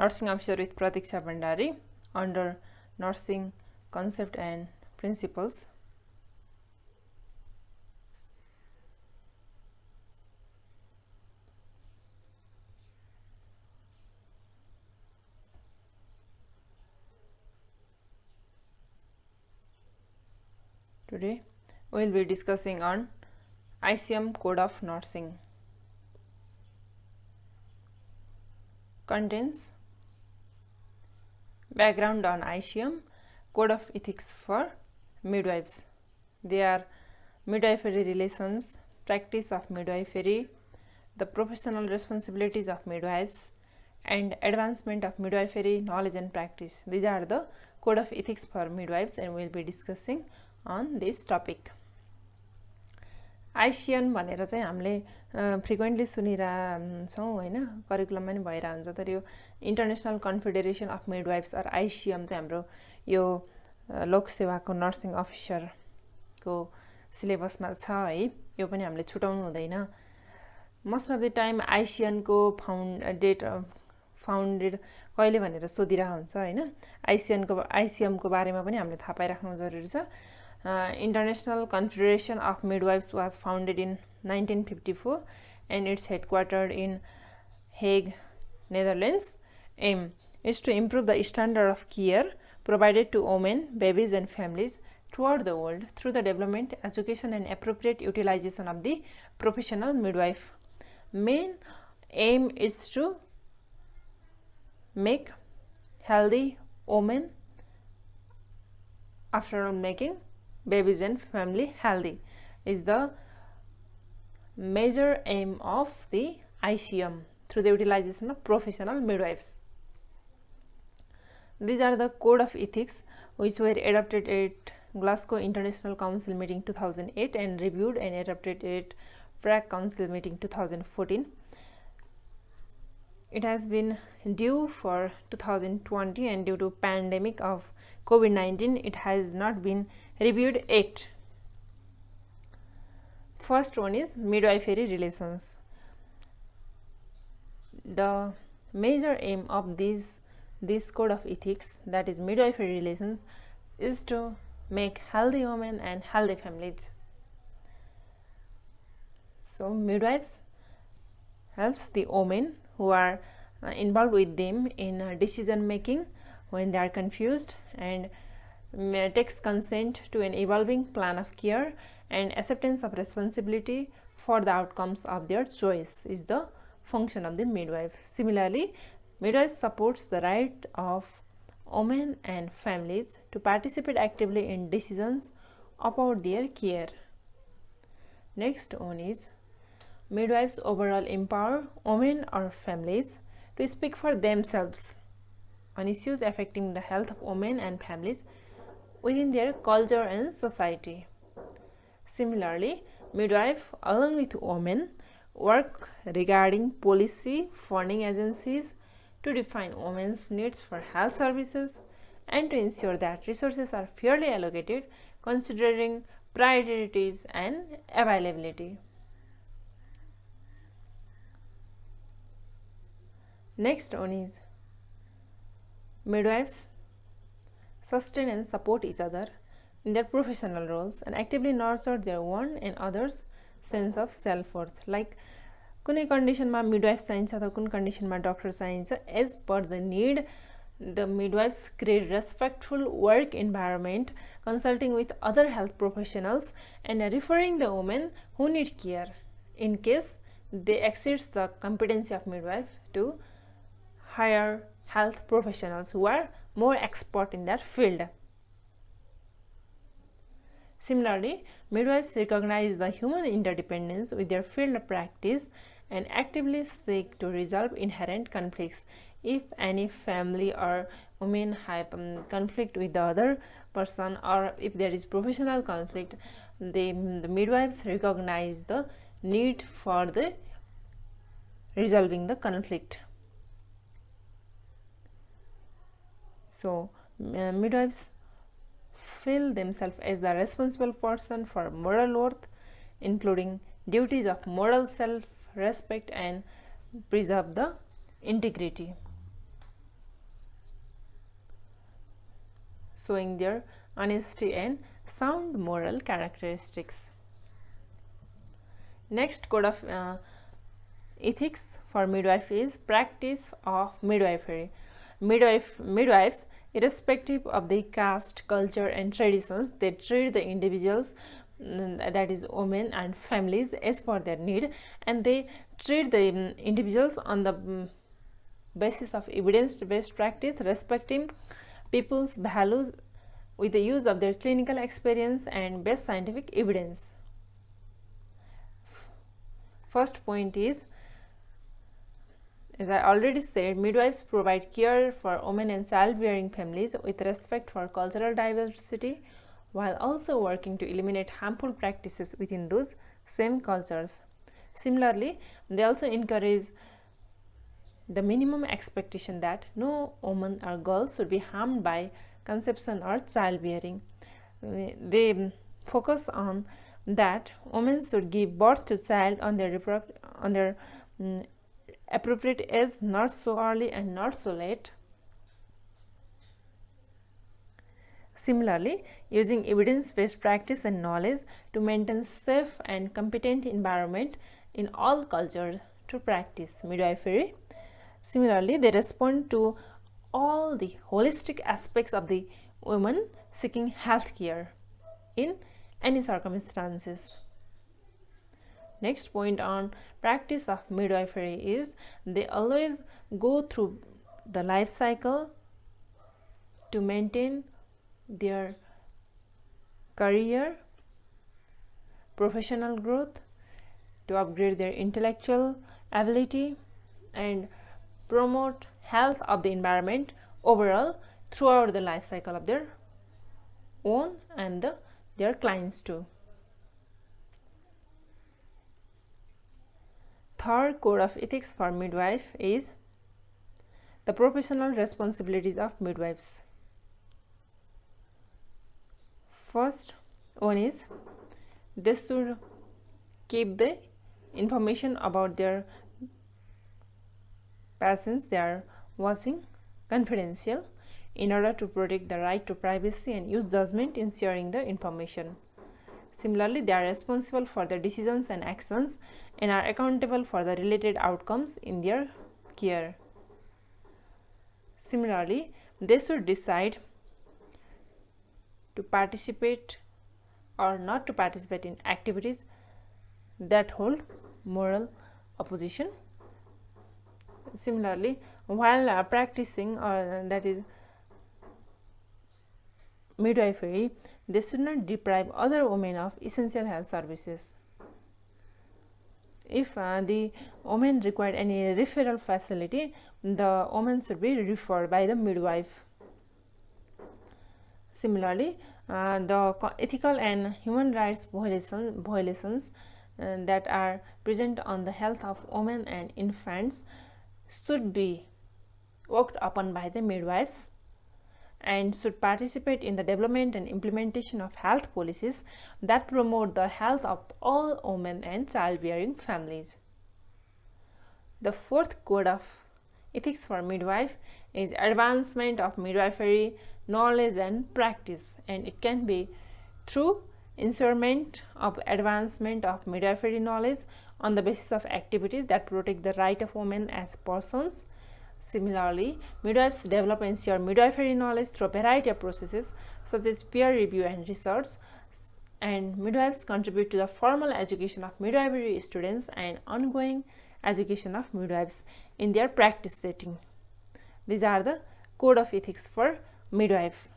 Nursing Officer with Pratiksha Bhandari under Nursing Concept and Principles. Today we will be discussing on ICM Code of Nursing. Contains background on ICM Code of Ethics for Midwives. They are midwifery relations, practice of midwifery, the professional responsibilities of midwives, and advancement of midwifery knowledge and practice. These are the Code of Ethics for Midwives, and we will be discussing on this topic. आइसिएन भनेर चाहिँ हामीले frequently सुनिरहेछौँ होइन, करिकुलममा नि भइरहेको हुन्छ। तर यो international confederation of midwives अर आइसिएम चाहिँ हाम्रो यो लोकसेवाको नर्सिङ अफिसरको सिलेबसमा छ है। यो पनि हामीले छुटाउनु हुँदैन। मोस्ट अफ द टाइम आइसिएनको फाउन्डेड कहिले भनेर सोधिरहेको हुन्छ होइन। आइसिएमको बारेमा पनि हामीले थाहा पाइराख्नु जरुरी छ। International Confederation of Midwives was founded in 1954 and it's headquartered in Hague, Netherlands. Aim is to improve the standard of care provided to women, babies and families throughout the world through the development, education and appropriate utilization of the professional midwife. Main aim is to make healthy women after making babies and family healthy is the major aim of the ICM through the utilization of professional midwives. These are the Code of Ethics which were adopted at Glasgow International Council meeting 2008 and reviewed and adopted at Prague Council meeting 2014. It has been due for 2020 and due to pandemic of COVID-19 it has not been reviewed yet. First one is midwifery relations. The major aim of this code of ethics, that is midwifery relations, is to make healthy women and healthy families. So midwives helps the women who are involved with them in decision making when they are confused, and takes consent to an evolving plan of care and acceptance of responsibility for the outcomes of their choice is the function of the midwife. Similarly, midwife supports the right of women and families to participate actively in decisions about their care. Next one is midwives overall empower women or families to speak for themselves on issues affecting the health of women and families within their culture and society. Similarly, midwives along with women work regarding policy, funding agencies to define women's needs for health services and to ensure that resources are fairly allocated considering priorities and availability. Next one is midwives sustain and support each other in their professional roles and actively nurture their own and others' sense of self-worth. Like कुनै कन्डिसनमा midwife चाहिन्छ त कुन कन्डिसनमा doctor चाहिन्छ, as per the need the midwives create respectful work environment, consulting with other health professionals and referring the women who need care in case they exceeds the competency of midwife to hire health professionals who are more expert in that field. Similarly, midwives recognize the human interdependence with their field practice and actively seek to resolve inherent conflicts. If any family or women have conflict with the other person, or if there is professional conflict, the midwives recognize the need for the resolving the conflict. So midwives feel themselves as the responsible person for moral worth, including duties of moral self-respect and preserve the integrity. showing their honesty and sound moral characteristics. Next code of ethics for midwife is practice of midwifery. Midwives, irrespective of the caste, culture, and traditions, they treat the individuals, that is women and families, as per their need, and they treat the individuals on the basis of evidence-based practice, respecting people's values with the use of their clinical experience and best scientific evidence. First point is, as I already said, midwives provide care for women and childbearing families with respect for cultural diversity, while also working to eliminate harmful practices within those same cultures. Similarly, they also encourage the minimum expectation that no woman or girl should be harmed by conception or childbearing. They focus on that women should give birth to child on their appropriate age, not so early and not so late. Similarly, using evidence-based practice and knowledge to maintain safe and competent environment in all cultures to practice midwifery. Similarly, they respond to all the holistic aspects of the woman seeking health care in any circumstances. Next point on practice of midwifery is they always go through the life cycle to maintain their career, professional growth, to upgrade their intellectual ability, and promote health of the environment overall throughout the life cycle of their own and their clients too. Third code of ethics for midwife is the professional responsibilities of midwives. First one is they should keep the information about their patients they are watching confidential in order to protect the right to privacy and use judgment in sharing the information. Similarly, they are responsible for their decisions and actions and are accountable for the related outcomes in their care. Similarly, they should decide to participate or not to participate in activities that hold moral opposition. Similarly, while practicing that is midwifery, they should not deprive other women of essential health services. If the woman required any referral facility, the woman should be referred by the midwife. Similarly, the ethical and human rights violations that are present on the health of women and infants should be worked upon by the midwives and should participate in the development and implementation of health policies that promote the health of all women and childbearing families. The fourth code of ethics for midwife is advancement of midwifery knowledge and practice, and it can be through ensuring of advancement of midwifery knowledge on the basis of activities that protect the right of women as persons. Similarly, midwives develop and share midwifery knowledge through a variety of processes such as peer review and research, and midwives contribute to the formal education of midwifery students and ongoing education of midwives in their practice setting. These are the code of ethics for midwife.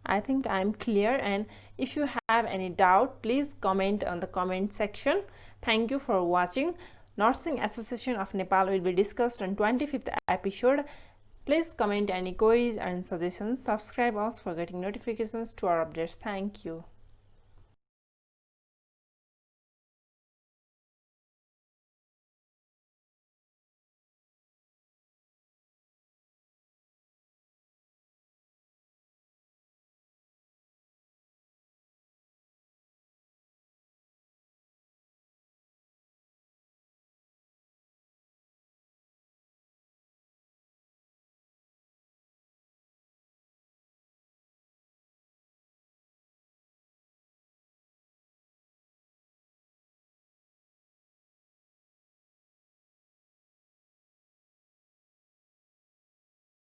I think I am clear, and if you have any doubt, please comment on the comment section. Thank you for watching. Nursing Association of Nepal will be discussed on 25th episode. Please comment any queries and suggestions. Subscribe us for getting notifications to our updates. Thank you.